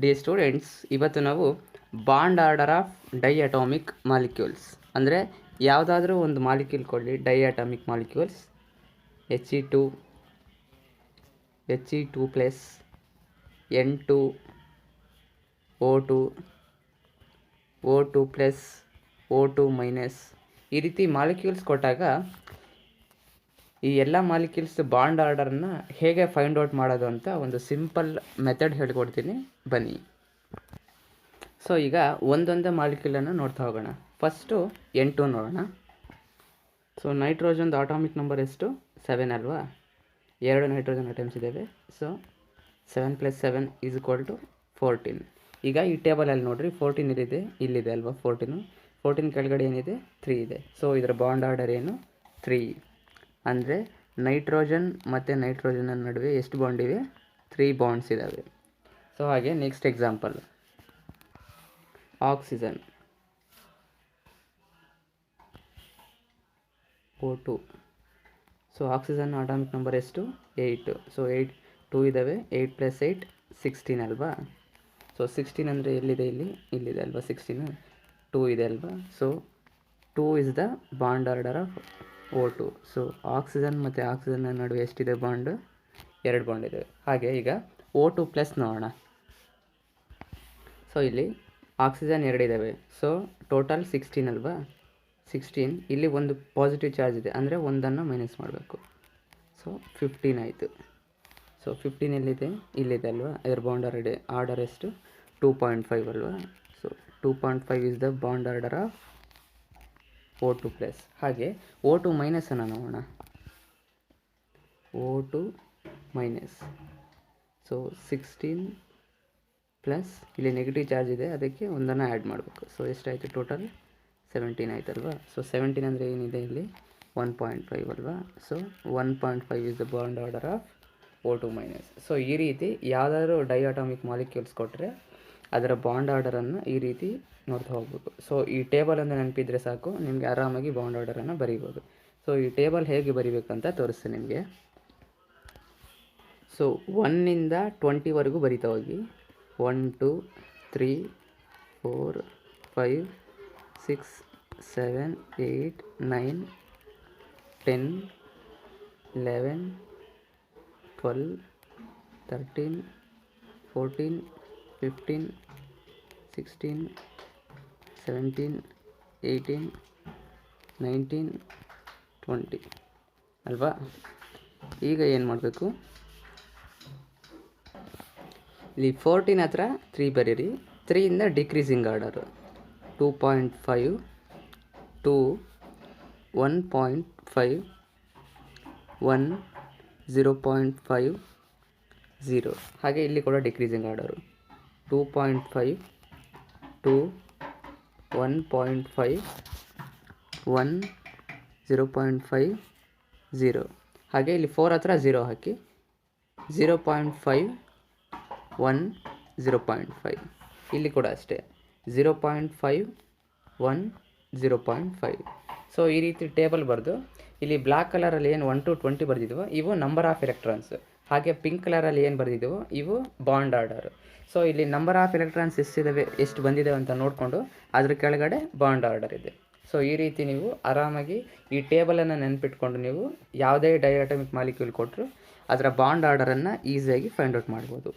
D students, ಇವತ್ತು ನಾವು bond order of diatomic molecules ಅಂದರೆ ಯಾವುದಾದ್ರೂ ಒಂದು ಮಾಲಿಕ್ಯೂಲ್ ಕೊಡಲಿ, diatomic molecules He2 plus N2 O2 O2 plus O2 minus ಈ ರೀತಿ ಮಾಲಿಕ್ಯೂಲ್ಸ್ ಕೊಟ್ಟಾಗ ಈ ಎಲ್ಲ ಮಾಲಿಕ್ಯೂಲ್ಸ್ ಬಾಂಡ್ ಆರ್ಡರನ್ನು ಹೇಗೆ ಫೈಂಡ್ ಔಟ್ ಮಾಡೋದು ಅಂತ ಒಂದು ಸಿಂಪಲ್ ಮೆಥಡ್ ಹೇಳ್ಕೊಡ್ತೀನಿ ಬನ್ನಿ. ಸೊ ಈಗ ಒಂದೊಂದೇ ಮಾಲಿಕ್ಯೂಲನ್ನು ನೋಡ್ತಾ ಹೋಗೋಣ. ಫಸ್ಟು N2 ನೋಡೋಣ. ಸೊ ನೈಟ್ರೋಜನ್ದು ಆಟಾಮಿಕ್ ನಂಬರ್ ಎಷ್ಟು? 7 ಅಲ್ವಾ? 2 ನೈಟ್ರೋಜನ್ ಅಟಮ್ಸ್ ಇದ್ದಾವೆ. ಸೊ 7 + 7 = 14. ಈಗ ಈ ಟೇಬಲಲ್ಲಿ ನೋಡಿರಿ, 14 ಇಲ್ಲಿದೆ ಅಲ್ವಾ? 14 ಕೆಳಗಡೆ ಏನಿದೆ? 3 ಇದೆ. ಸೊ ಇದರ ಬಾಂಡ್ ಆರ್ಡರ್ ಏನು? 3. ಅಂದರೆ ನೈಟ್ರೋಜನ್ ಮತ್ತು ನೈಟ್ರೋಜನ್ ನಡುವೆ ಎಷ್ಟು ಬಾಂಡ್ ಇವೆ? 3 ಬಾಂಡ್ಸ್ ಇದ್ದಾವೆ. ಸೊ ಹಾಗೆ next example, oxygen O2. So oxygen atomic number ಎಷ್ಟು? 8. ಸೊ 2 ಇದ್ದಾವೆ. 8 + 8 16 ಅಲ್ವಾ? ಸೊ 16 ಅಂದರೆ ಎಲ್ಲಿದೆ? ಇಲ್ಲಿದೆ ಅಲ್ವಾ? 16 2 ಇದೆ ಅಲ್ವಾ? So 2 is the bond order of O2. So oxygen ಮತ್ತು ಆಕ್ಸಿಜನ್ ನಡುವೆ ಎಷ್ಟಿದೆ ಬಾಂಡ್? 2 ಬಾಂಡ್ ಇದೆ. ಹಾಗೆ ಈಗ O2 ಪ್ಲಸ್ ನೋಡೋಣ. ಸೊ ಇಲ್ಲಿ ಆಕ್ಸಿಜನ್ 2 ಇದ್ದಾವೆ. ಸೊ ಟೋಟಲ್ 16 ಅಲ್ವಾ? 16. ಇಲ್ಲಿ ಒಂದು ಪಾಸಿಟಿವ್ ಚಾರ್ಜ್ ಇದೆ, ಅಂದರೆ ಒಂದನ್ನು ಮೈನಸ್ ಮಾಡಬೇಕು. ಸೊ 15 ಆಯಿತು. ಸೊ 15 ಎಲ್ಲಿದೆ? ಇಲ್ಲಿದೆ ಅಲ್ವಾ? ಇದರ ಬಾಂಡ್ ಆರ್ಡರ್ ಎಷ್ಟು? 2.5 ಅಲ್ವಾ? So 2.5 is the bond order of O2 plus. ಹಾಗೆ O2 ಮೈನಸನ್ನು ನೋಡೋಣ. O2 minus. ಸೊ 16 ಪ್ಲಸ್ ಇಲ್ಲಿ ನೆಗೆಟಿವ್ ಚಾರ್ಜ್ ಇದೆ, ಅದಕ್ಕೆ ಒಂದನ್ನು ಆ್ಯಡ್ ಮಾಡಬೇಕು. ಸೊ ಎಷ್ಟಾಯಿತು? ಟೋಟಲ್ 17 ಆಯ್ತಲ್ವಾ? ಸೊ 17 ಅಂದರೆ ಏನಿದೆ ಇಲ್ಲಿ? 1.5 ಅಲ್ವಾ? So 1.5 is the bond order of O2 minus. So ಈ ರೀತಿ ಯಾವುದಾದ್ರೂ ಡೈಅಟಾಮಿಕ್ ಮಾಲಿಕ್ಯೂಲ್ಸ್ ಕೊಟ್ಟರೆ ಅದರ ಬಾಂಡ್ ಆರ್ಡರನ್ನು ಈ ರೀತಿ ನೋಡ್ತಾ ಹೋಗ್ಬೇಕು. ಸೊ ಈ ಟೇಬಲನ್ನು ನೆನಪಿದ್ರೆ ಸಾಕು, ನಿಮಗೆ ಆರಾಮಾಗಿ ಬಾಂಡ್ ಆರ್ಡರನ್ನು ಬರೀಬೋದು. ಸೊ ಈ ಟೇಬಲ್ ಹೇಗೆ ಬರೀಬೇಕಂತ ತೋರಿಸ್ತೀನಿ ನಿಮಗೆ. ಸೊ 1ಇಂದ 20ವರೆಗೂ ಬರಿತಾ ಹೋಗಿ. 1 2 3 4 5 6 7 8 9 10 11 12 13 14 15 16 17 18 19 20 ಅಲ್ವಾ? ಈಗ ಏನು ಮಾಡಬೇಕು? ಇಲ್ಲಿ 14 ಹತ್ರ 3 ಬರೀರಿ. 3ಇಂದ ಡಿಕ್ರೀಸಿಂಗ್ ಆರ್ಡರು 2.5 2 1.5 1 0.5 0. ಹಾಗೆ ಇಲ್ಲಿ ಕೂಡ ಡಿಕ್ರೀಸಿಂಗ್ ಆರ್ಡರು 2.5 2 1.5 1 0.5 0. ಹಾಗೆ ಇಲ್ಲಿ 4 ಹತ್ರ 0 ಹಾಕಿ. 0.5 1 0.5. ಇಲ್ಲಿ ಕೂಡ ಅಷ್ಟೇ 0.5 1 0.5. ಸೊ ಈ ರೀತಿ ಟೇಬಲ್ ಬರೆದು ಇಲ್ಲಿ ಬ್ಲ್ಯಾಕ್ ಕಲರಲ್ಲಿ ಏನು 1 to 20 ಬರೆದಿದ್ವೋ ಇವು ನಂಬರ್ ಆಫ್ ಎಲೆಕ್ಟ್ರಾನ್ಸ್. ಹಾಗೆ ಪಿಂಕ್ ಕಲರಲ್ಲಿ ಏನು ಬರೆದಿದ್ವೋ ಇವು ಬಾಂಡ್ ಆರ್ಡರ್. ಸೊ ಇಲ್ಲಿ ನಂಬರ್ ಆಫ್ ಎಲೆಕ್ಟ್ರಾನ್ಸ್ ಎಷ್ಟಿದ್ದಾವೆ, ಎಷ್ಟು ಬಂದಿದ್ದಾವೆ ಅಂತ ನೋಡಿಕೊಂಡು ಅದ್ರ ಕೆಳಗಡೆ ಬಾಂಡ್ ಆರ್ಡರ್ ಇದೆ. ಸೊ ಈ ರೀತಿ ನೀವು ಆರಾಮಾಗಿ ಈ ಟೇಬಲನ್ನು ನೆನಪಿಟ್ಕೊಂಡು ನೀವು ಯಾವುದೇ ಡೈಅಟಾಮಿಕ್ ಮಾಲಿಕ್ಯೂಲ್ ಕೊಟ್ಟರು ಅದರ ಬಾಂಡ್ ಆರ್ಡರನ್ನು ಈಸಿಯಾಗಿ ಫೈಂಡ್ ಔಟ್ ಮಾಡ್ಬೋದು.